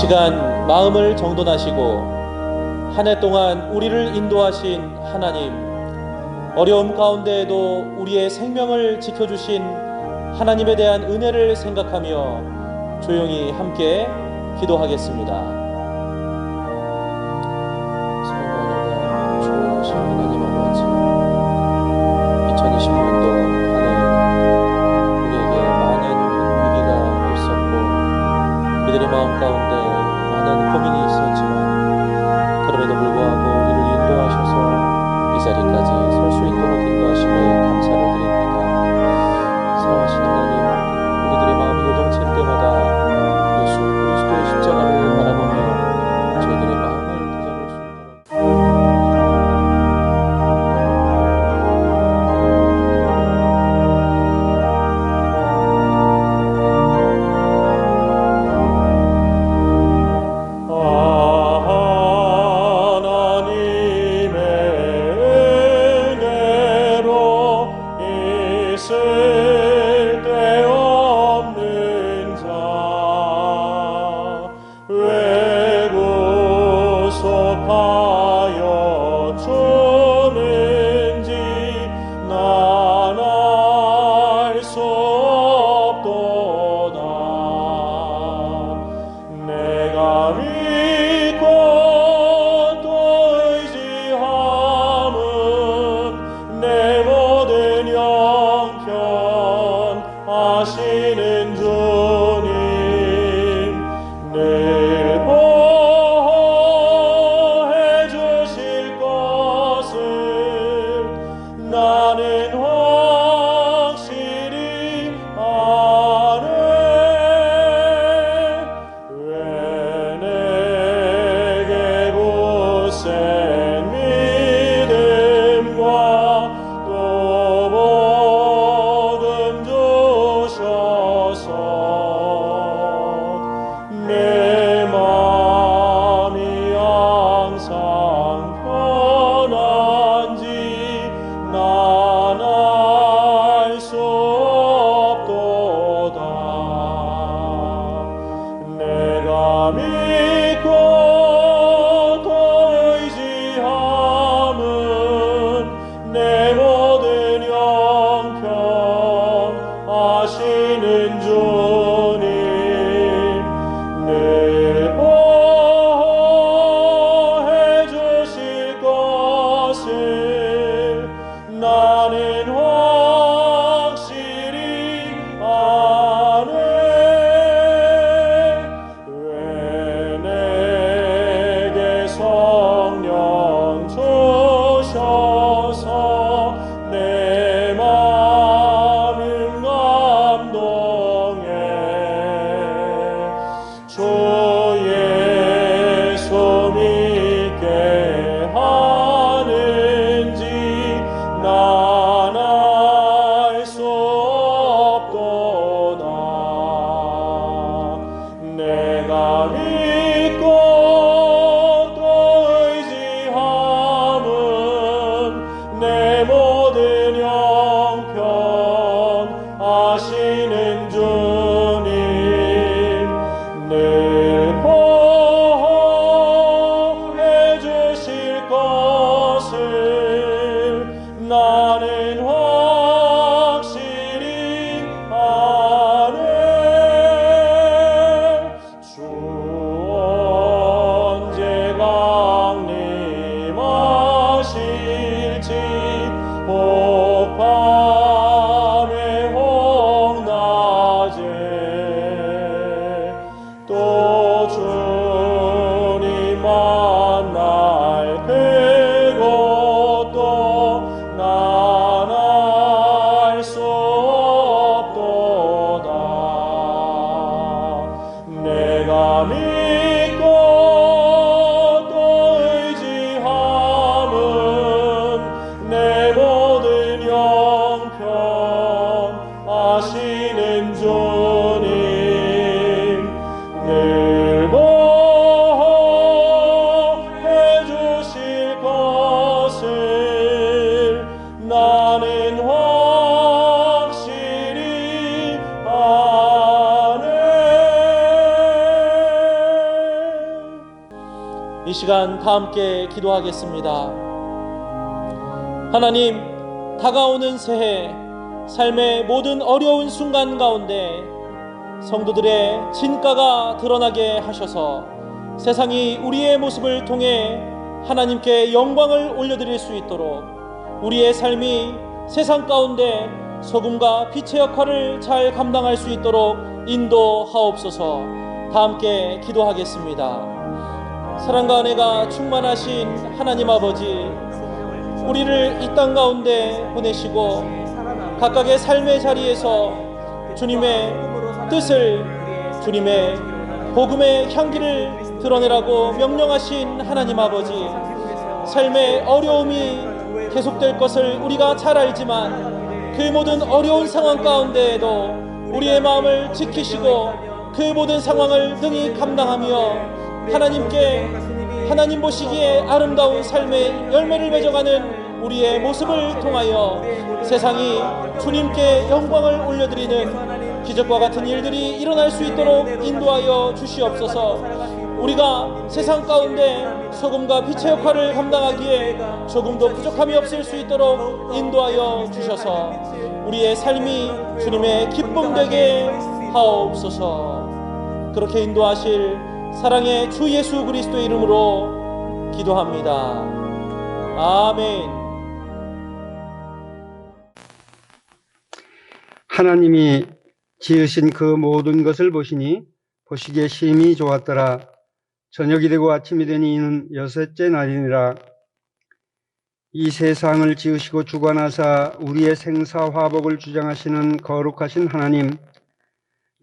시간 마음을 정돈하시고 한 해 동안 우리를 인도하신 하나님, 어려움 가운데에도 우리의 생명을 지켜주신 하나님에 대한 은혜를 생각하며 조용히 함께 기도하겠습니다. 사랑하는 좋으신 하나님 아버지, 2020년도 한 해 우리에게 많은 위기가 있었고 우리들의 마음 가운데 많은 고민이 있었지만 그럼에도 불구하고 우리를 인도하셔서 이 자리까지 설 수 있도록 인도하심에 감사를 드립니다. 사랑하신 하나님, 우리들의 마음이 요동칠 때마다 예수 그리스도의 십자가를 바라보며 저희들의 마음을 다잡을 수 있도록 시간 다 함께 기도하겠습니다. 하나님, 다가오는 새해 삶의 모든 어려운 순간 가운데 성도들의 진가가 드러나게 하셔서 세상이 우리의 모습을 통해 하나님께 영광을 올려드릴 수 있도록 우리의 삶이 세상 가운데 소금과 빛의 역할을 잘 감당할 수 있도록 인도하옵소서. 다 함께 기도하겠습니다. 사랑과 은혜가 충만하신 하나님 아버지, 우리를 이 땅 가운데 보내시고 각각의 삶의 자리에서 주님의 뜻을, 주님의 복음의 향기를 드러내라고 명령하신 하나님 아버지, 삶의 어려움이 계속될 것을 우리가 잘 알지만 그 모든 어려운 상황 가운데에도 우리의 마음을 지키시고 그 모든 상황을 능히 감당하며 하나님께, 하나님 보시기에 아름다운 삶의 열매를 맺어가는 우리의 모습을 통하여 세상이 주님께 영광을 올려드리는 기적과 같은 일들이 일어날 수 있도록 인도하여 주시옵소서. 우리가 세상 가운데 소금과 빛의 역할을 감당하기에 조금도 부족함이 없을 수 있도록 인도하여 주셔서 우리의 삶이 주님의 기쁨 되게 하옵소서. 그렇게 인도하실 사랑의 주 예수 그리스도의 이름으로 기도합니다. 아멘. 하나님이 지으신 그 모든 것을 보시니 보시기에 심히 좋았더라. 저녁이 되고 아침이 되니 이는 여섯째 날이니라. 이 세상을 지으시고 주관하사 우리의 생사화복을 주장하시는 거룩하신 하나님,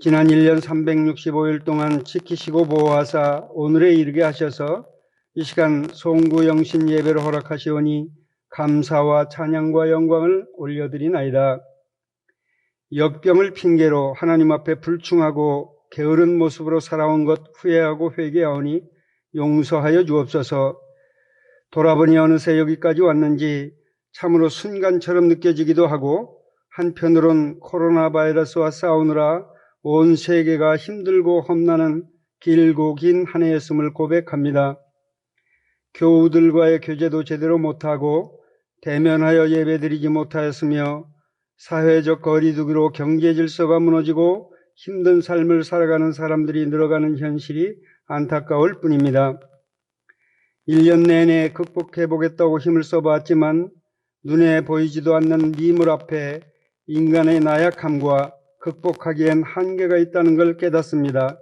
지난 1년 365일 동안 지키시고 보호하사 오늘에 이르게 하셔서 이 시간 송구영신 예배를 허락하시오니 감사와 찬양과 영광을 올려드리나이다. 역병을 핑계로 하나님 앞에 불충하고 게으른 모습으로 살아온 것 후회하고 회개하오니 용서하여 주옵소서. 돌아보니 어느새 여기까지 왔는지 참으로 순간처럼 느껴지기도 하고, 한편으론 코로나 바이러스와 싸우느라 온 세계가 힘들고 험난한 길고 긴 한 해였음을 고백합니다. 교우들과의 교제도 제대로 못하고 대면하여 예배드리지 못하였으며 사회적 거리두기로 경제 질서가 무너지고 힘든 삶을 살아가는 사람들이 늘어가는 현실이 안타까울 뿐입니다. 1년 내내 극복해보겠다고 힘을 써봤지만 눈에 보이지도 않는 미물 앞에 인간의 나약함과 극복하기엔 한계가 있다는 걸 깨닫습니다.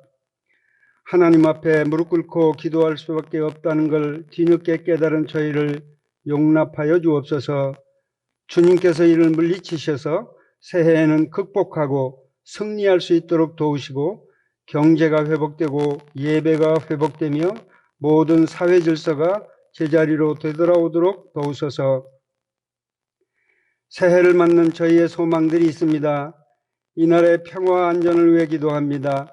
하나님 앞에 무릎 꿇고 기도할 수밖에 없다는 걸 뒤늦게 깨달은 저희를 용납하여 주옵소서. 주님께서 이를 물리치셔서 새해에는 극복하고 승리할 수 있도록 도우시고 경제가 회복되고 예배가 회복되며 모든 사회 질서가 제자리로 되돌아오도록 도우소서. 새해를 맞는 저희의 소망들이 있습니다. 이날의 평화 안전을 위해 기도합니다.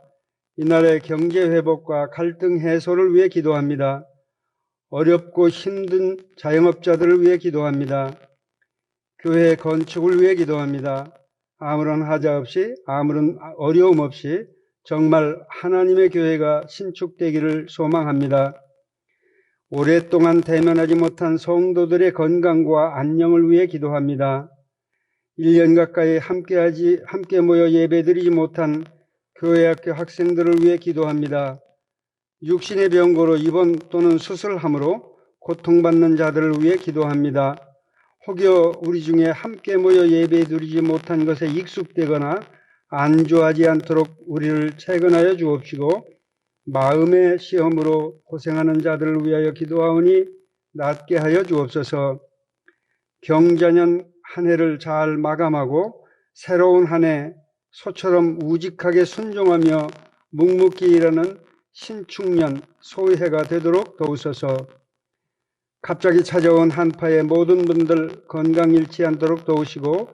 이날의 경제 회복과 갈등 해소를 위해 기도합니다. 어렵고 힘든 자영업자들을 위해 기도합니다. 교회 건축을 위해 기도합니다. 아무런 하자 없이, 아무런 어려움 없이 정말 하나님의 교회가 신축되기를 소망합니다. 오랫동안 대면하지 못한 성도들의 건강과 안녕을 위해 기도합니다. 1년 가까이 함께 모여 예배드리지 못한 교회학교 학생들을 위해 기도합니다. 육신의 병고로 입원 또는 수술함으로 고통받는 자들을 위해 기도합니다. 혹여 우리 중에 함께 모여 예배드리지 못한 것에 익숙되거나 안주하지 않도록 우리를 채근하여 주옵시고 마음의 시험으로 고생하는 자들을 위하여 기도하오니 낫게 하여 주옵소서. 경자년 한 해를 잘 마감하고 새로운 한 해 소처럼 우직하게 순종하며 묵묵히 일하는 신축년 소해가 되도록 도우소서. 갑자기 찾아온 한파에 모든 분들 건강 잃지 않도록 도우시고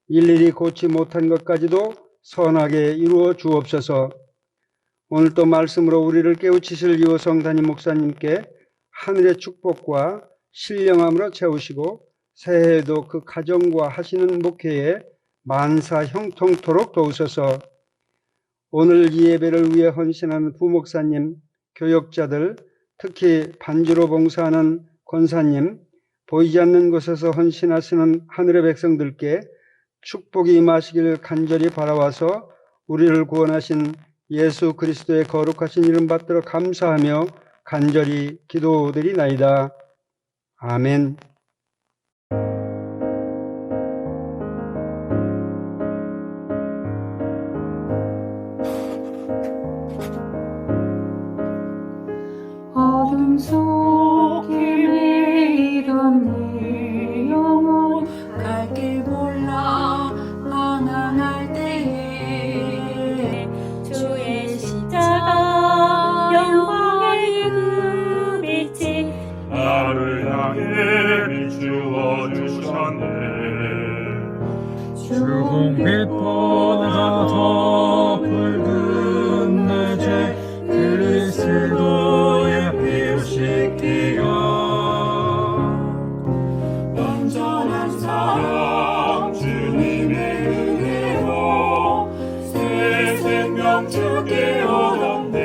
일일이 고치 못한 것까지도 선하게 이루어 주옵소서. 오늘 또 말씀으로 우리를 깨우치실 유호성 담임 목사님께 하늘의 축복과 신령함으로 채우시고 새해에도 그 가정과 하시는 목회에 만사 형통토록 도우소서. 오늘 이 예배를 위해 헌신하는 부목사님, 교역자들, 특히 반주로 봉사하는 권사님, 보이지 않는 곳에서 헌신하시는 하늘의 백성들께 축복이 임하시기를 간절히 바라와서 우리를 구원하신 예수 그리스도의 거룩하신 이름 받들어 감사하며 간절히 기도드리나이다. 아멘. 어둠 속에 매이던 내 영혼 갈 길 몰라 방황할 때에 주의 십자가 영광의 그 빛이 나를 향해 비추어 주셨네. 주홍빛 보다 더 붉은 내 죄 그리스도의 피로 씻기어 온전한 사랑 주님의 은혜로 새 생명 주께 얻었네.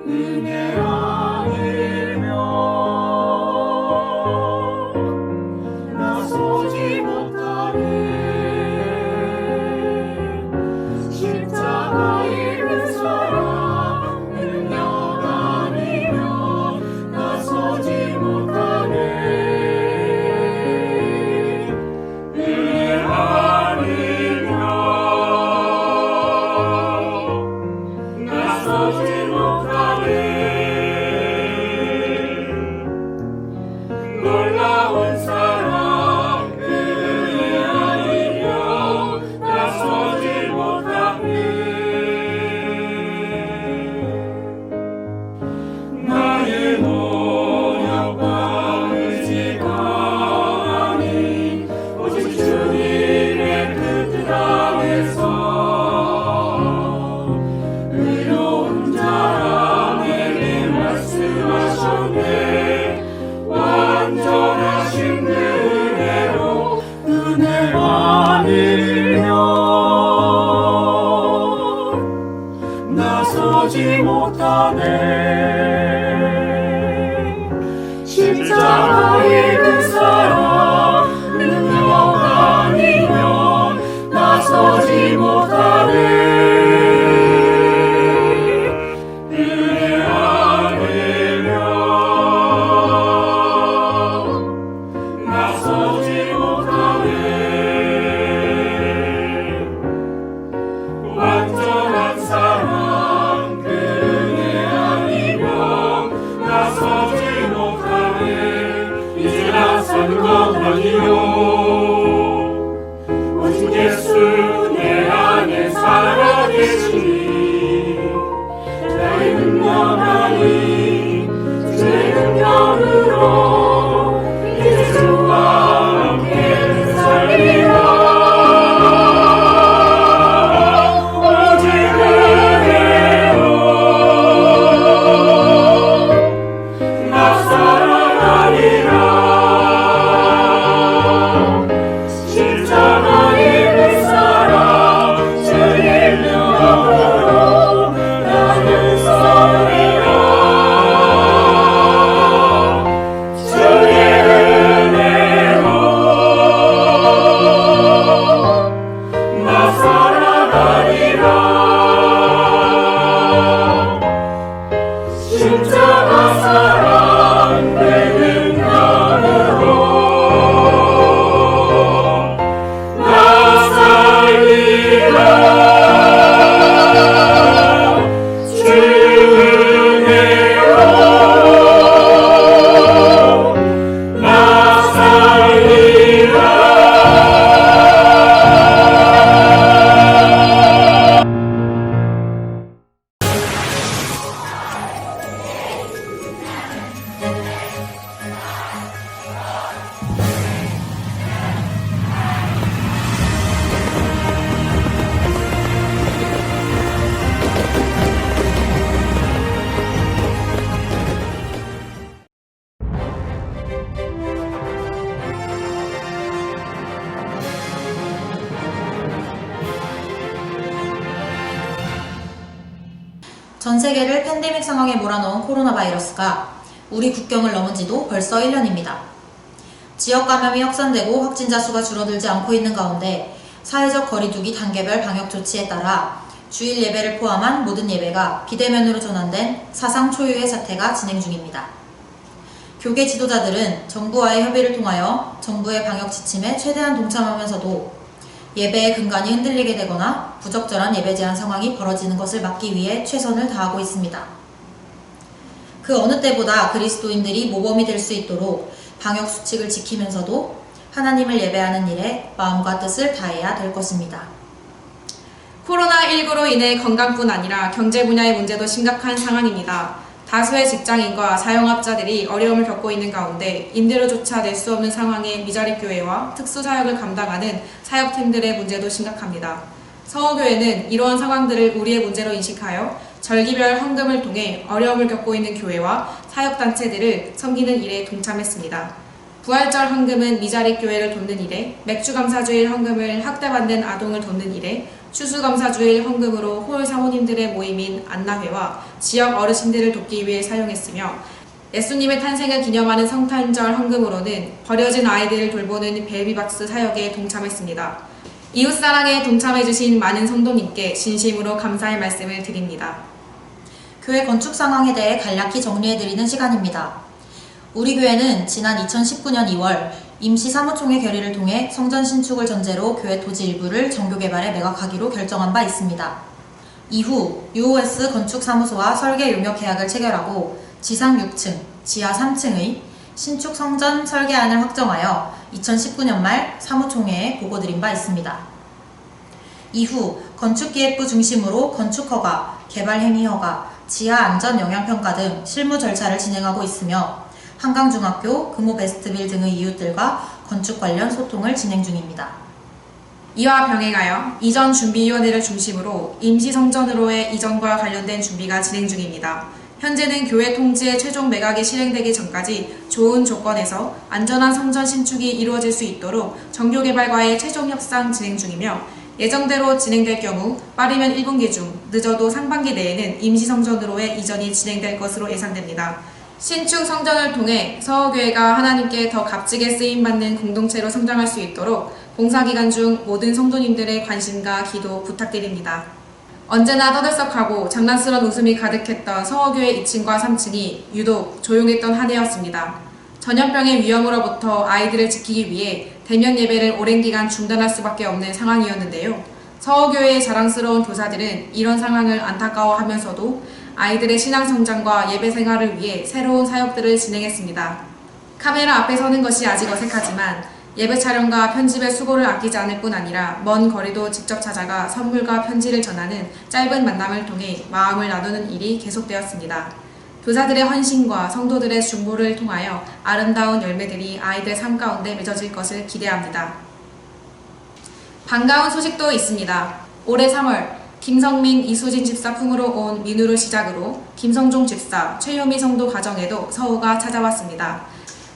은혜 아니면 나서지 못하네. 십자가의 그 사랑 능력 아니면 나서지 못하네. 은혜 아니면 나서지 못하네. 놀라운 사랑 그 전 세계를 팬데믹 상황에 몰아넣은 코로나 바이러스가 우리 국경을 넘은 지도 벌써 1년입니다. 지역 감염이 확산되고 확진자 수가 줄어들지 않고 있는 가운데 사회적 거리두기 단계별 방역 조치에 따라 주일 예배를 포함한 모든 예배가 비대면으로 전환된 사상 초유의 사태가 진행 중입니다. 교계 지도자들은 정부와의 협의를 통하여 정부의 방역 지침에 최대한 동참하면서도 예배의 근간이 흔들리게 되거나 부적절한 예배 제한 상황이 벌어지는 것을 막기 위해 최선을 다하고 있습니다. 그 어느 때보다 그리스도인들이 모범이 될 수 있도록 방역 수칙을 지키면서도 하나님을 예배하는 일에 마음과 뜻을 다해야 될 것입니다. 코로나19로 인해 건강뿐 아니라 경제 분야의 문제도 심각한 상황입니다. 다수의 직장인과 사용업자들이 어려움을 겪고 있는 가운데 임대료조차 낼 수 없는 상황의 미자립 교회와 특수사역을 감당하는 사역팀들의 문제도 심각합니다. 서호교회는 이러한 상황들을 우리의 문제로 인식하여 절기별 헌금을 통해 어려움을 겪고 있는 교회와 사역단체들을 섬기는 일에 동참했습니다. 부활절 헌금은 미자립 교회를 돕는 일에, 맥주감사주일 헌금을 학대받는 아동을 돕는 일에, 추수감사주일 헌금으로 홀 사모님들의 모임인 안나회와 지역 어르신들을 돕기 위해 사용했으며, 예수님의 탄생을 기념하는 성탄절 헌금으로는 버려진 아이들을 돌보는 베이비박스 사역에 동참했습니다. 이웃사랑에 동참해주신 많은 성도님께 진심으로 감사의 말씀을 드립니다. 교회 건축 상황에 대해 간략히 정리해드리는 시간입니다. 우리 교회는 지난 2019년 2월 임시 사무총회 결의를 통해 성전 신축을 전제로 교회 토지 일부를 정교 개발에 매각하기로 결정한 바 있습니다. 이후 UOS 건축사무소와 설계 용역 계약을 체결하고 지상 6층, 지하 3층의 신축 성전 설계안을 확정하여 2019년 말 사무총회에 보고드린 바 있습니다. 이후 건축기획부 중심으로 건축허가, 개발행위허가, 지하 안전 영향평가 등 실무 절차를 진행하고 있으며 한강중학교, 금호베스트빌 등의 이웃들과 건축 관련 소통을 진행 중입니다. 이와 병행하여 이전 준비위원회를 중심으로 임시성전으로의 이전과 관련된 준비가 진행 중입니다. 현재는 교회 통지의 최종 매각이 실행되기 전까지 좋은 조건에서 안전한 성전 신축이 이루어질 수 있도록 정교개발과의 최종 협상 진행 중이며, 예정대로 진행될 경우 빠르면 1분기 중, 늦어도 상반기 내에는 임시성전으로의 이전이 진행될 것으로 예상됩니다. 신축 성전을 통해 서호교회가 하나님께 더 값지게 쓰임받는 공동체로 성장할 수 있도록 공사기간 중 모든 성도님들의 관심과 기도 부탁드립니다. 언제나 떠들썩하고 장난스러운 웃음이 가득했던 서호교회 2층과 3층이 유독 조용했던 한 해였습니다. 전염병의 위험으로부터 아이들을 지키기 위해 대면 예배를 오랜 기간 중단할 수밖에 없는 상황이었는데요. 서호교회의 자랑스러운 교사들은 이런 상황을 안타까워하면서도 아이들의 신앙 성장과 예배 생활을 위해 새로운 사역들을 진행했습니다. 카메라 앞에 서는 것이 아직 어색하지만 예배 촬영과 편집의 수고를 아끼지 않을 뿐 아니라 먼 거리도 직접 찾아가 선물과 편지를 전하는 짧은 만남을 통해 마음을 나누는 일이 계속되었습니다. 교사들의 헌신과 성도들의 중보를 통하여 아름다운 열매들이 아이들 삶 가운데 맺어질 것을 기대합니다. 반가운 소식도 있습니다. 올해 3월 김성민, 이수진 집사 품으로 온 민우를 시작으로 김성종 집사, 최효미 성도 가정에도 서호가 찾아왔습니다.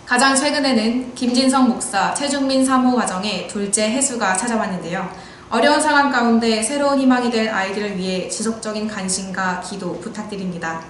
가장 최근에는 김진성 목사, 최중민 사모 가정의 둘째 혜수가 찾아왔는데요. 어려운 상황 가운데 새로운 희망이 될 아이들을 위해 지속적인 관심과 기도 부탁드립니다.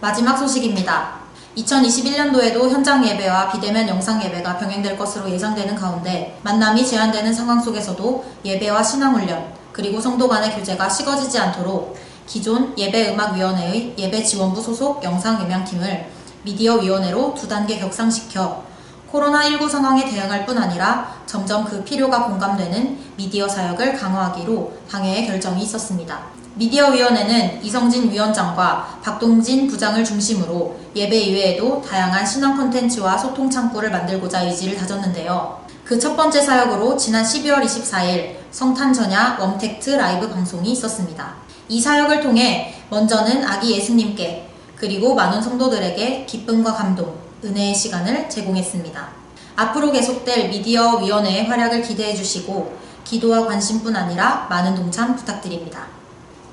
마지막 소식입니다. 2021년도에도 현장 예배와 비대면 영상 예배가 병행될 것으로 예상되는 가운데 만남이 제한되는 상황 속에서도 예배와 신앙훈련, 그리고 성도 간의 교제가 식어지지 않도록 기존 예배음악위원회의 예배지원부 소속 영상음향팀을 미디어위원회로 2단계 격상시켜 코로나19 상황에 대응할 뿐 아니라 점점 그 필요가 공감되는 미디어 사역을 강화하기로 당회의 결정이 있었습니다. 미디어위원회는 이성진 위원장과 박동진 부장을 중심으로 예배 이외에도 다양한 신앙 콘텐츠와 소통 창구를 만들고자 의지를 다졌는데요. 그 첫 번째 사역으로 지난 12월 24일 성탄전야 웜택트 라이브 방송이 있었습니다. 이 사역을 통해 먼저는 아기 예수님께 그리고 많은 성도들에게 기쁨과 감동, 은혜의 시간을 제공했습니다. 앞으로 계속될 미디어위원회의 활약을 기대해 주시고 기도와 관심뿐 아니라 많은 동참 부탁드립니다.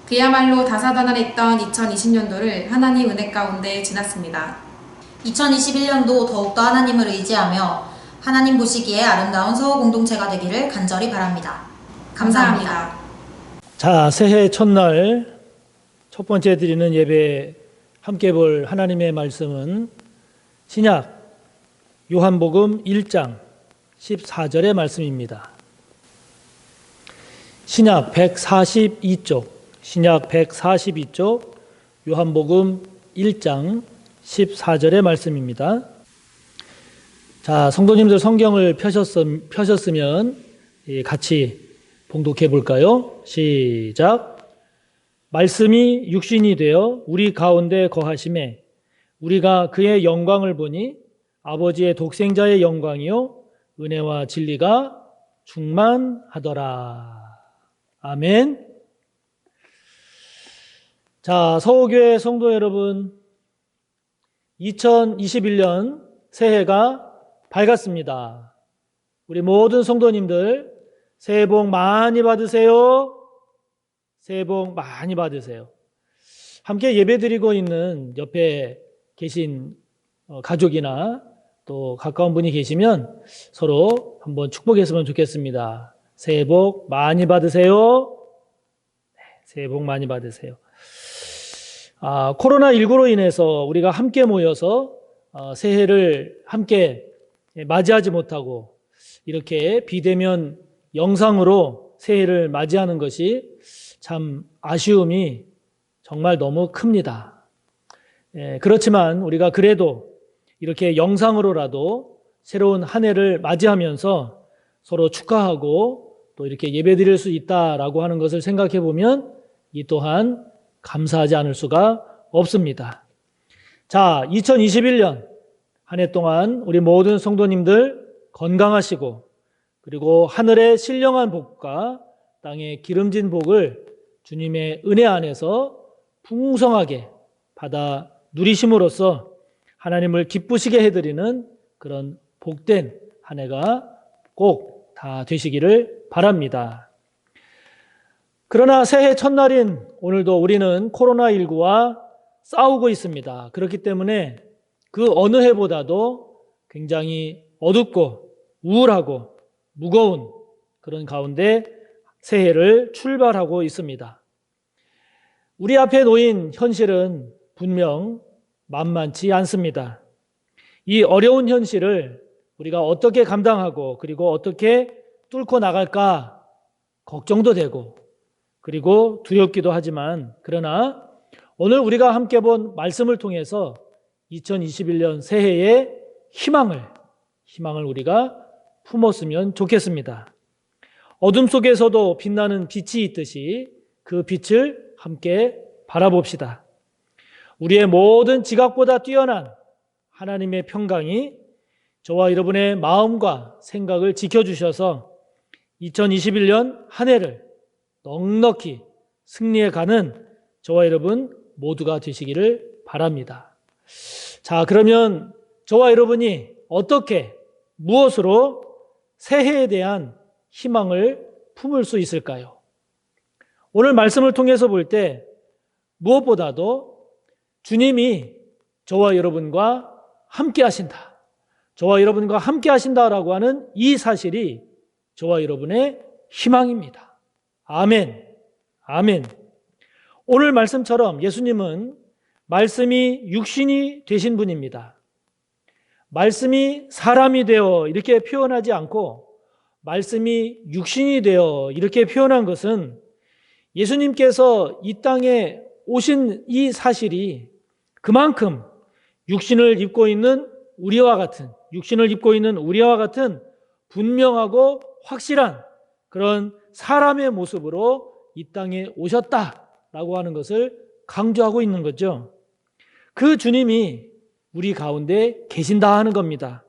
그야말로 다사다난했던 2020년도를 하나님 은혜 가운데 지났습니다. 2021년도 더욱더 하나님을 의지하며 하나님 보시기에 아름다운 서호 공동체가 되기를 간절히 바랍니다. 감사합니다. 자, 새해 첫날 첫 번째 드리는 예배 함께 볼 하나님의 말씀은 신약 요한복음 1장 14절의 말씀입니다. 신약 142쪽 요한복음 1장 14절의 말씀입니다. 자, 성도님들 성경을 펴셨으면 같이 봉독해 볼까요? 시작. 말씀이 육신이 되어 우리 가운데 거하심에 우리가 그의 영광을 보니 아버지의 독생자의 영광이요 은혜와 진리가 충만하더라. 아멘. 자, 서호교회 성도 여러분, 2021년 새해가 밝았습니다. 우리 모든 성도님들 새해 복 많이 받으세요. 새해 복 많이 받으세요. 함께 예배드리고 있는 옆에 계신 가족이나 또 가까운 분이 계시면 서로 한번 축복했으면 좋겠습니다. 새해 복 많이 받으세요. 네, 새해 복 많이 받으세요. 코로나19로 인해서 우리가 함께 모여서 새해를 함께 맞이하지 못하고 이렇게 비대면 영상으로 새해를 맞이하는 것이 참 아쉬움이 정말 너무 큽니다. 그렇지만 우리가 그래도 이렇게 영상으로라도 새로운 한 해를 맞이하면서 서로 축하하고 또 이렇게 예배드릴 수 있다라고 하는 것을 생각해 보면 이 또한 감사하지 않을 수가 없습니다. 자, 2021년 한 해 동안 우리 모든 성도님들 건강하시고 그리고 하늘의 신령한 복과 땅의 기름진 복을 주님의 은혜 안에서 풍성하게 받아 누리심으로써 하나님을 기쁘시게 해드리는 그런 복된 한 해가 꼭 다 되시기를 바랍니다. 그러나 새해 첫날인 오늘도 우리는 코로나19와 싸우고 있습니다. 그렇기 때문에 그 어느 해보다도 굉장히 어둡고 우울하고 무거운 그런 가운데 새해를 출발하고 있습니다. 우리 앞에 놓인 현실은 분명 만만치 않습니다. 이 어려운 현실을 우리가 어떻게 감당하고 그리고 어떻게 뚫고 나갈까 걱정도 되고 그리고 두렵기도 하지만 그러나 오늘 우리가 함께 본 말씀을 통해서 2021년 새해의 희망을 우리가 품었으면 좋겠습니다. 어둠 속에서도 빛나는 빛이 있듯이 그 빛을 함께 바라봅시다. 우리의 모든 지각보다 뛰어난 하나님의 평강이 저와 여러분의 마음과 생각을 지켜주셔서 2021년 한 해를 넉넉히 승리해 가는 저와 여러분 모두가 되시기를 바랍니다. 자, 그러면 저와 여러분이 어떻게 무엇으로 새해에 대한 희망을 품을 수 있을까요? 오늘 말씀을 통해서 볼 때 무엇보다도 주님이 저와 여러분과 함께 하신다. 저와 여러분과 함께 하신다라고 하는 이 사실이 저와 여러분의 희망입니다. 아멘. 아멘. 오늘 말씀처럼 예수님은 말씀이 육신이 되신 분입니다. 말씀이 사람이 되어 이렇게 표현하지 않고 말씀이 육신이 되어 이렇게 표현한 것은 예수님께서 이 땅에 오신 이 사실이 그만큼 육신을 입고 있는 우리와 같은 분명하고 확실한 그런 사람의 모습으로 이 땅에 오셨다라고 하는 것을 강조하고 있는 거죠. 그 주님이 우리 가운데 계신다 하는 겁니다.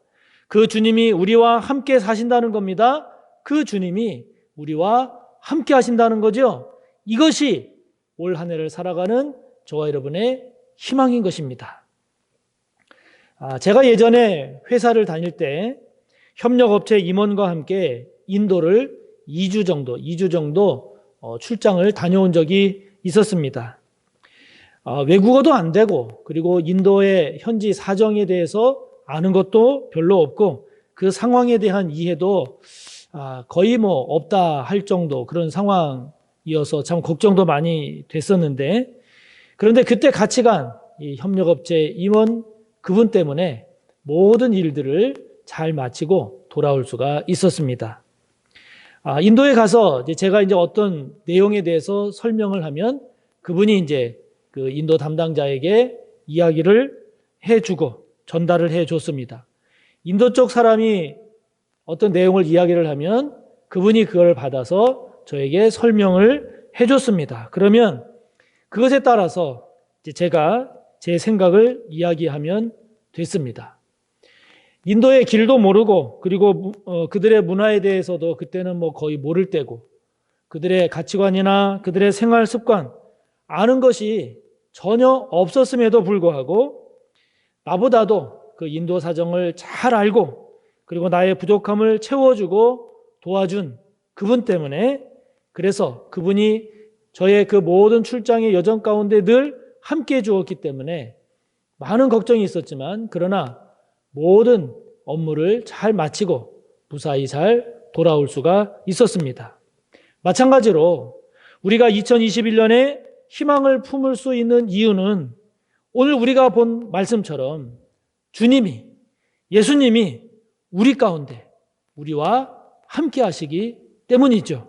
그 주님이 우리와 함께 사신다는 겁니다. 그 주님이 우리와 함께 하신다는 거죠. 이것이 올 한 해를 살아가는 저와 여러분의 희망인 것입니다. 제가 예전에 회사를 다닐 때 협력업체 임원과 함께 인도를 2주 정도 출장을 다녀온 적이 있었습니다. 외국어도 안 되고 그리고 인도의 현지 사정에 대해서 아는 것도 별로 없고 그 상황에 대한 이해도 거의 없다 할 정도 그런 상황이어서 참 걱정도 많이 됐었는데 그런데 그때 같이 간 이 협력업체 임원 그분 때문에 모든 일들을 잘 마치고 돌아올 수가 있었습니다. 인도에 가서 제가 이제 어떤 내용에 대해서 설명을 하면 그분이 이제 그 인도 담당자에게 이야기를 해주고 전달을 해줬습니다. 인도 쪽 사람이 어떤 내용을 이야기를 하면 그분이 그걸 받아서 저에게 설명을 해줬습니다. 그러면 그것에 따라서 이제 제가 제 생각을 이야기하면 됐습니다. 인도의 길도 모르고 그리고 그들의 문화에 대해서도 그때는 뭐 거의 모를 때고 그들의 가치관이나 그들의 생활 습관 아는 것이 전혀 없었음에도 불구하고 나보다도 그 인도 사정을 잘 알고 그리고 나의 부족함을 채워주고 도와준 그분 때문에 그래서 그분이 저의 그 모든 출장의 여정 가운데 늘 함께해 주었기 때문에 많은 걱정이 있었지만 그러나 모든 업무를 잘 마치고 무사히 잘 돌아올 수가 있었습니다. 마찬가지로 우리가 2021년에 희망을 품을 수 있는 이유는 오늘 우리가 본 말씀처럼 주님이, 예수님이 우리 가운데 우리와 함께 하시기 때문이죠.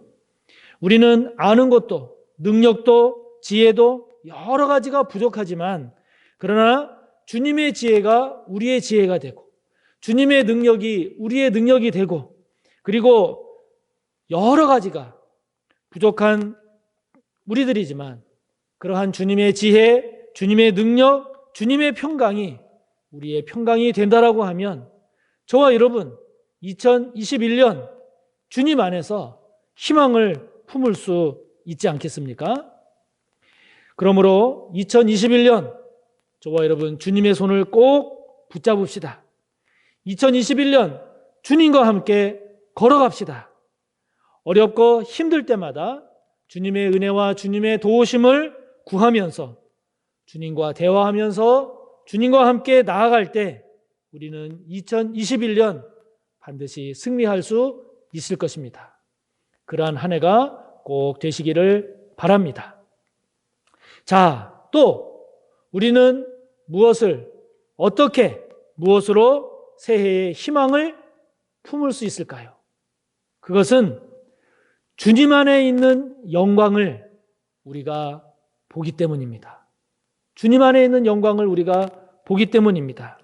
우리는 아는 것도 능력도 지혜도 여러 가지가 부족하지만 그러나 주님의 지혜가 우리의 지혜가 되고 주님의 능력이 우리의 능력이 되고 그리고 여러 가지가 부족한 우리들이지만 그러한 주님의 지혜, 주님의 능력, 주님의 평강이 우리의 평강이 된다라고 하면 저와 여러분 2021년 주님 안에서 희망을 품을 수 있지 않겠습니까? 그러므로 2021년 저와 여러분 주님의 손을 꼭 붙잡읍시다. 2021년 주님과 함께 걸어갑시다. 어렵고 힘들 때마다 주님의 은혜와 주님의 도우심을 구하면서 주님과 대화하면서 주님과 함께 나아갈 때 우리는 2021년 반드시 승리할 수 있을 것입니다. 그러한 한 해가 꼭 되시기를 바랍니다. 자, 또 우리는 무엇으로 새해의 희망을 품을 수 있을까요? 그것은 주님 안에 있는 영광을 우리가 보기 때문입니다. 주님 안에 있는 영광을 우리가 보기 때문입니다.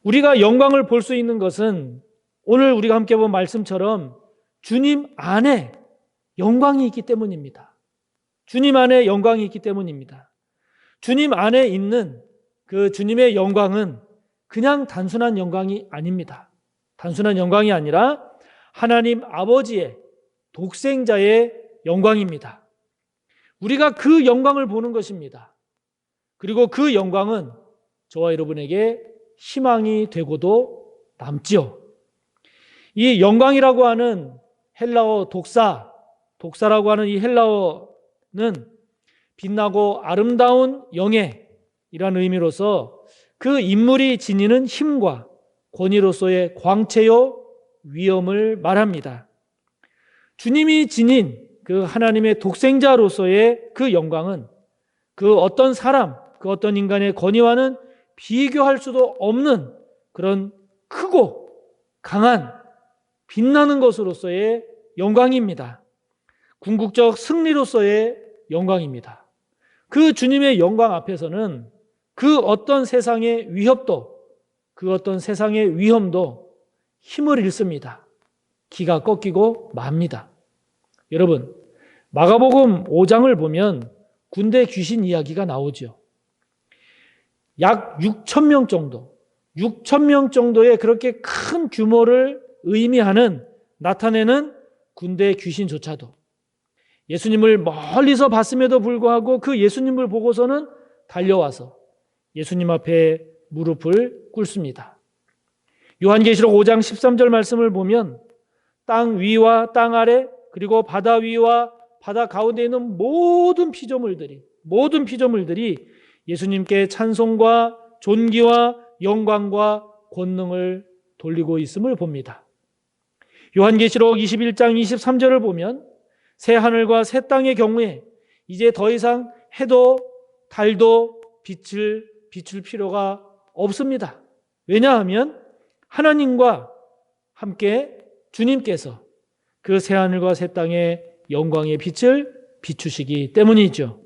우리가 영광을 볼 수 있는 것은 오늘 우리가 함께 본 말씀처럼 주님 안에 영광이 있기 때문입니다. 주님 안에 영광이 있기 때문입니다. 주님 안에 있는 그 주님의 영광은 그냥 단순한 영광이 아닙니다. 단순한 영광이 아니라 하나님 아버지의 독생자의 영광입니다. 우리가 그 영광을 보는 것입니다. 그리고 그 영광은 저와 여러분에게 희망이 되고도 남지요. 이 영광이라고 하는 헬라어 독사라고 하는 이 헬라어는 빛나고 아름다운 영예이라는 의미로서 그 인물이 지니는 힘과 권위로서의 광채요 위엄을 말합니다. 주님이 지닌 그 하나님의 독생자로서의 그 영광은 그 어떤 사람, 그 어떤 인간의 권위와는 비교할 수도 없는 그런 크고 강한 빛나는 것으로서의 영광입니다. 궁극적 승리로서의 영광입니다. 그 주님의 영광 앞에서는 그 어떤 세상의 위협도, 그 어떤 세상의 위험도 힘을 잃습니다. 기가 꺾이고 맙니다. 여러분, 마가복음 5장을 보면 군대 귀신 이야기가 나오죠. 약 6,000명 정도의 그렇게 큰 규모를 의미하는 나타내는 군대 귀신조차도 예수님을 멀리서 봤음에도 불구하고 그 예수님을 보고서는 달려와서 예수님 앞에 무릎을 꿇습니다. 요한계시록 5장 13절 말씀을 보면 땅 위와 땅 아래 그리고 바다 위와 바다 가운데 있는 모든 피조물들이 예수님께 찬송과 존귀와 영광과 권능을 돌리고 있음을 봅니다. 요한계시록 21장 23절을 보면 새 하늘과 새 땅의 경우에 이제 더 이상 해도 달도 빛을 비출 필요가 없습니다. 왜냐하면 하나님과 함께 주님께서 그 새하늘과 새 땅의 영광의 빛을 비추시기 때문이죠.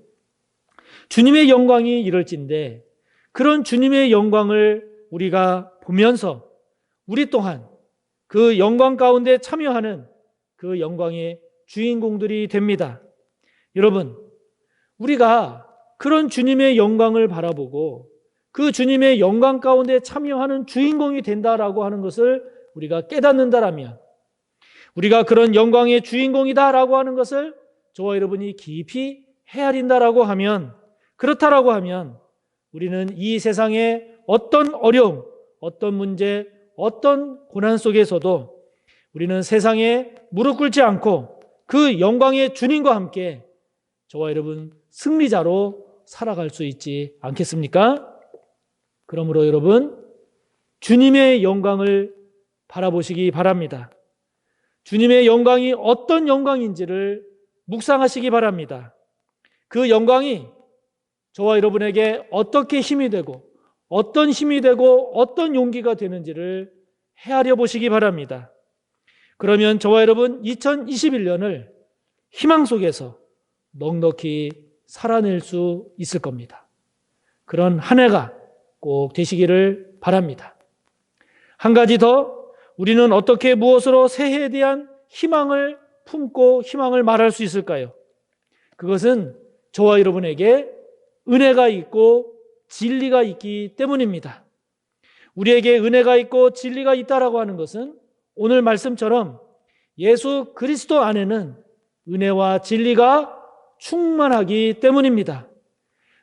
주님의 영광이 이럴진데 그런 주님의 영광을 우리가 보면서 우리 또한 그 영광 가운데 참여하는 그 영광의 주인공들이 됩니다. 여러분, 우리가 그런 주님의 영광을 바라보고 그 주님의 영광 가운데 참여하는 주인공이 된다라고 하는 것을 우리가 깨닫는다라면, 우리가 그런 영광의 주인공이다라고 하는 것을 저와 여러분이 깊이 헤아린다라고 하면, 그렇다라고 하면 우리는 이 세상의 어떤 어려움, 어떤 문제, 어떤 고난 속에서도 우리는 세상에 무릎 꿇지 않고 그 영광의 주님과 함께 저와 여러분 승리자로 살아갈 수 있지 않겠습니까? 그러므로 여러분, 주님의 영광을 바라보시기 바랍니다. 주님의 영광이 어떤 영광인지를 묵상하시기 바랍니다. 그 영광이 저와 여러분에게 어떻게 힘이 되고 어떤 힘이 되고 어떤 용기가 되는지를 헤아려 보시기 바랍니다. 그러면 저와 여러분 2021년을 희망 속에서 넉넉히 살아낼 수 있을 겁니다. 그런 한 해가 꼭 되시기를 바랍니다. 한 가지 더, 우리는 어떻게 무엇으로 새해에 대한 희망을 품고 희망을 말할 수 있을까요? 그것은 저와 여러분에게 은혜가 있고 진리가 있기 때문입니다. 우리에게 은혜가 있고 진리가 있다라고 하는 것은 오늘 말씀처럼 예수 그리스도 안에는 은혜와 진리가 충만하기 때문입니다.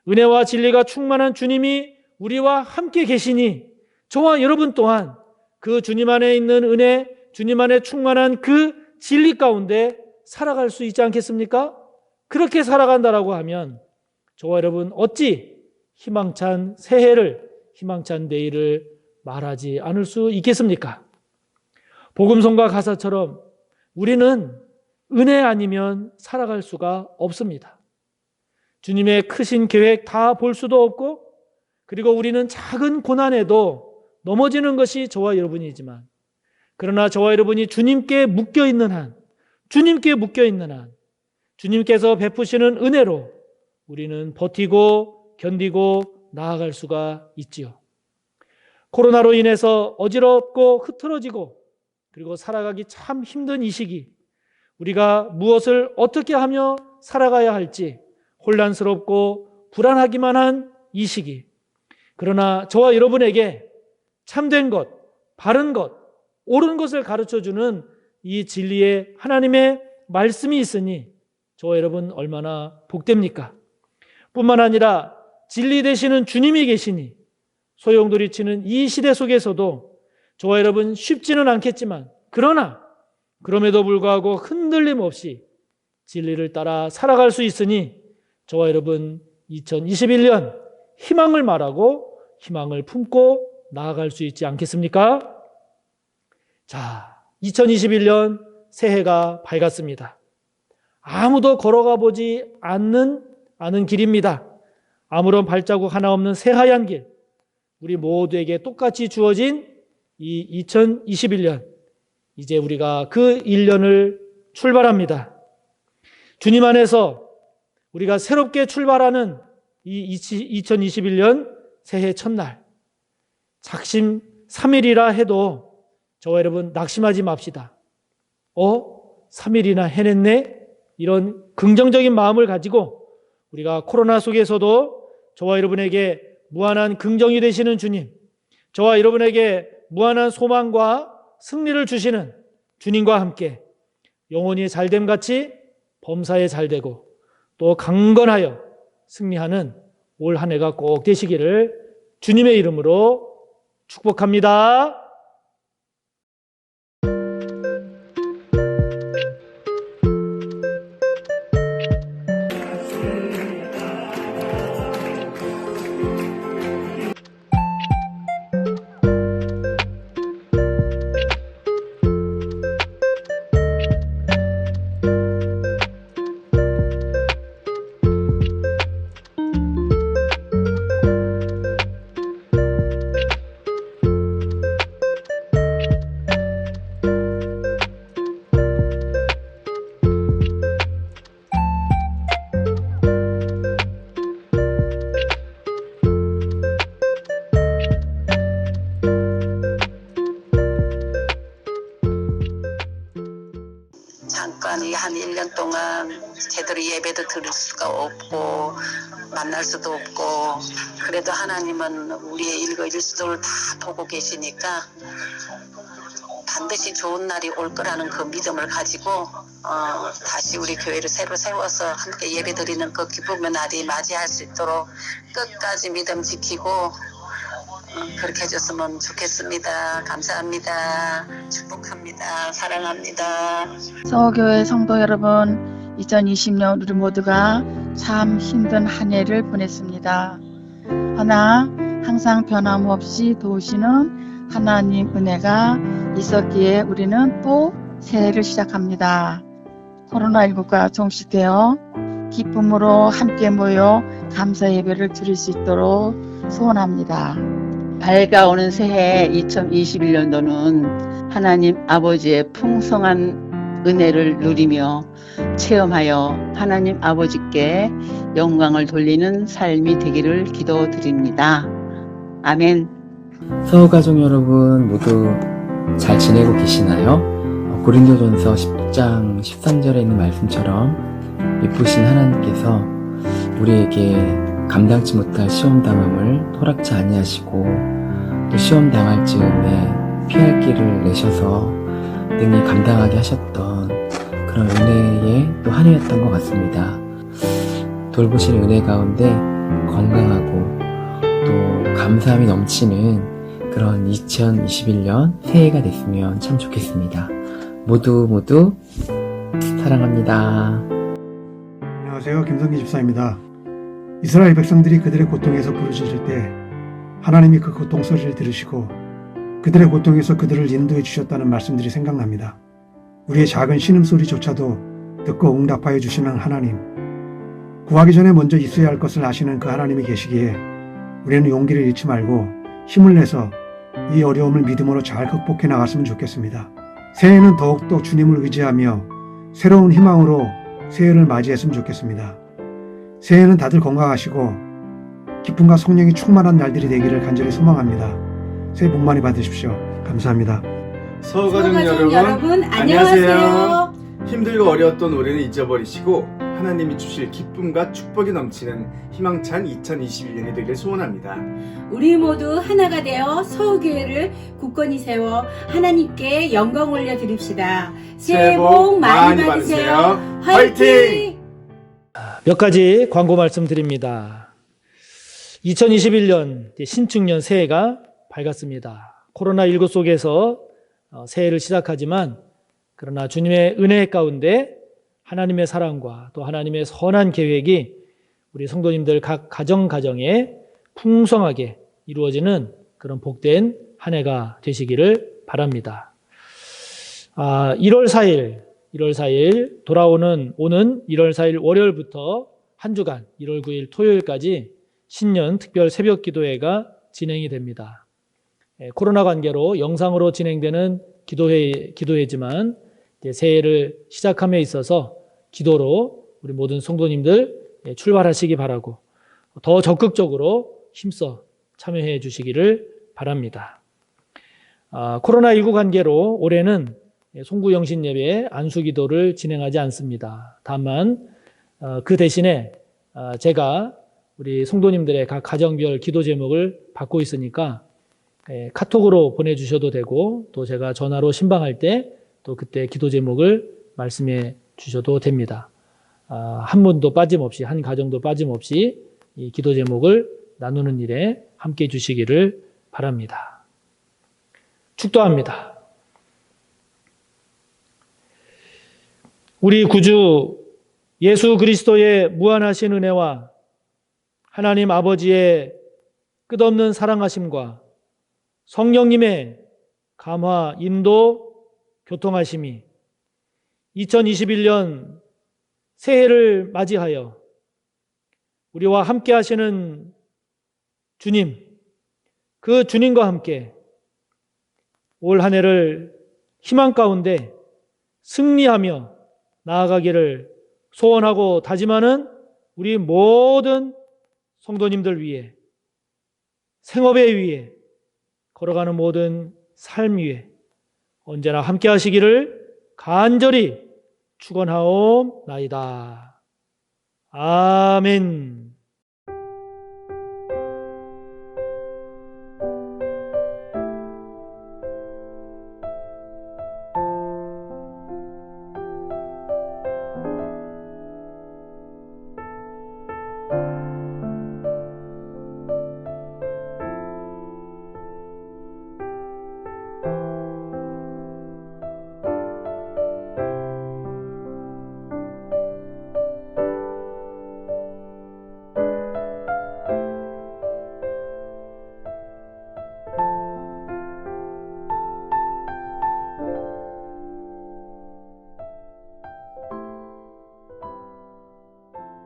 은혜와 진리가 충만한 주님이 우리와 함께 계시니 저와 여러분 또한 그 주님 안에 있는 은혜, 주님 안에 충만한 그 진리 가운데 살아갈 수 있지 않겠습니까? 그렇게 살아간다라고 하면 저와 여러분 어찌 희망찬 새해를, 희망찬 내일을 말하지 않을 수 있겠습니까? 복음성가 가사처럼 우리는 은혜 아니면 살아갈 수가 없습니다. 주님의 크신 계획 다 볼 수도 없고, 그리고 우리는 작은 고난에도 넘어지는 것이 저와 여러분이지만, 그러나 저와 여러분이 주님께 묶여있는 한, 주님께서 베푸시는 은혜로 우리는 버티고 견디고 나아갈 수가 있지요. 코로나로 인해서 어지럽고 흐트러지고 그리고 살아가기 참 힘든 이 시기, 우리가 무엇을 어떻게 하며 살아가야 할지 혼란스럽고 불안하기만 한 이 시기, 그러나 저와 여러분에게 참된 것, 바른 것, 옳은 것을 가르쳐주는 이 진리의 하나님의 말씀이 있으니 저와 여러분 얼마나 복됩니까? 뿐만 아니라 진리 되시는 주님이 계시니 소용돌이치는 이 시대 속에서도 저와 여러분 쉽지는 않겠지만, 그러나 그럼에도 불구하고 흔들림 없이 진리를 따라 살아갈 수 있으니 저와 여러분 2021년 희망을 말하고 희망을 품고 나아갈 수 있지 않겠습니까? 자, 2021년 새해가 밝았습니다. 아무도 걸어가 보지 않는 길입니다. 아무런 발자국 하나 없는 새하얀 길, 우리 모두에게 똑같이 주어진 이 2021년, 이제 우리가 그 1년을 출발합니다. 주님 안에서 우리가 새롭게 출발하는 이 2021년 새해 첫날, 작심 3일이라 해도 저와 여러분 낙심하지 맙시다. 3일이나 해냈네? 이런 긍정적인 마음을 가지고 우리가 코로나 속에서도 저와 여러분에게 무한한 긍정이 되시는 주님, 저와 여러분에게 무한한 소망과 승리를 주시는 주님과 함께 영혼이 잘됨 같이 범사에 잘되고 또 강건하여 승리하는 올 한 해가 꼭 되시기를 주님의 이름으로 축복합니다. 잠깐 이 한 1년 동안 제대로 예배도 드릴 수가 없고 만날 수도 없고 그래도 하나님은 우리의 일거일수를 다 보고 계시니까 반드시 좋은 날이 올 거라는 그 믿음을 가지고 다시 우리 교회를 새로 세워서 함께 예배드리는 그 기쁨의 날이 맞이할 수 있도록 끝까지 믿음 지키고 그렇게 해줬으면 좋겠습니다. 감사합니다. 축복합니다. 사랑합니다. 서교회 성도 여러분, 2020년 우리 모두가 참 힘든 한 해를 보냈습니다. 하나 항상 변함없이 도우시는 하나님 은혜가 있었기에 우리는 또 새해를 시작합니다. 코로나19가 종식되어 기쁨으로 함께 모여 감사 예배를 드릴 수 있도록 소원합니다. 밝아오는 새해 2021년도는 하나님 아버지의 풍성한 은혜를 누리며 체험하여 하나님 아버지께 영광을 돌리는 삶이 되기를 기도드립니다. 아멘. 서우가족 여러분 모두 잘 지내고 계시나요? 고린도전서 10장 13절에 있는 말씀처럼 미쁘신 하나님께서 우리에게 감당치 못할 시험당함을 허락지 아니하시고 또 시험당할 즈음에 피할 길을 내셔서 능히 감당하게 하셨던 그런 은혜의 또 한 해였던 것 같습니다. 돌보시는 은혜 가운데 건강하고 또 감사함이 넘치는 그런 2021년 새해가 됐으면 참 좋겠습니다. 모두 사랑합니다. 안녕하세요. 김성기 집사입니다. 이스라엘 백성들이 그들의 고통에서 부르짖을 때 하나님이 그 고통 소리를 들으시고 그들의 고통에서 그들을 인도해 주셨다는 말씀들이 생각납니다. 우리의 작은 신음소리조차도 듣고 응답하여 주시는 하나님, 구하기 전에 먼저 있어야 할 것을 아시는 그 하나님이 계시기에 우리는 용기를 잃지 말고 힘을 내서 이 어려움을 믿음으로 잘 극복해 나갔으면 좋겠습니다. 새해에는 더욱더 주님을 의지하며 새로운 희망으로 새해를 맞이했으면 좋겠습니다. 새해에는 다들 건강하시고 기쁨과 성령이 충만한 날들이 되기를 간절히 소망합니다. 새해 복 많이 받으십시오. 감사합니다. 서가족 여러분 안녕하세요. 힘들고 어려웠던 올해는 잊어버리시고 하나님이 주실 기쁨과 축복이 넘치는 희망찬 2021년이 되길 소원합니다. 우리 모두 하나가 되어 서울교회를 굳건히 세워 하나님께 영광 올려드립시다. 새해 복 많이 받으세요. 화이팅! 몇 가지 광고 말씀드립니다. 2021년 신축년 새해가 밝았습니다. 코로나19 속에서 새해를 시작하지만 그러나 주님의 은혜 가운데 하나님의 사랑과 또 하나님의 선한 계획이 우리 성도님들 각 가정에 풍성하게 이루어지는 그런 복된 한 해가 되시기를 바랍니다. 1월 4일 오는 1월 4일 월요일부터 한 주간 1월 9일 토요일까지 신년 특별 새벽 기도회가 진행이 됩니다. 코로나 관계로 영상으로 진행되는 기도회지만 새해를 시작함에 있어서 기도로 우리 모든 성도님들 출발하시기 바라고 더 적극적으로 힘써 참여해 주시기를 바랍니다. 코로나19 관계로 올해는 송구영신 예배 안수기도를 진행하지 않습니다. 다만 그 대신에 제가 우리 성도님들의 각 가정별 기도 제목을 받고 있으니까 카톡으로 보내주셔도 되고 또 제가 전화로 신방할 때 또 그때 기도 제목을 말씀해 주셔도 됩니다. 한 분도 빠짐없이, 한 가정도 빠짐없이 이 기도 제목을 나누는 일에 함께 해 주시기를 바랍니다. 축도합니다. 우리 구주 예수 그리스도의 무한하신 은혜와 하나님 아버지의 끝없는 사랑하심과 성령님의 감화, 인도, 교통하심이 2021년 새해를 맞이하여 우리와 함께 하시는 주님, 그 주님과 함께 올 한 해를 희망 가운데 승리하며 나아가기를 소원하고 다짐하는 우리 모든 성도님들 위해, 생업에 위해, 걸어가는 모든 삶 위에 언제나 함께 하시기를 간절히 축원하옵나이다. 아멘.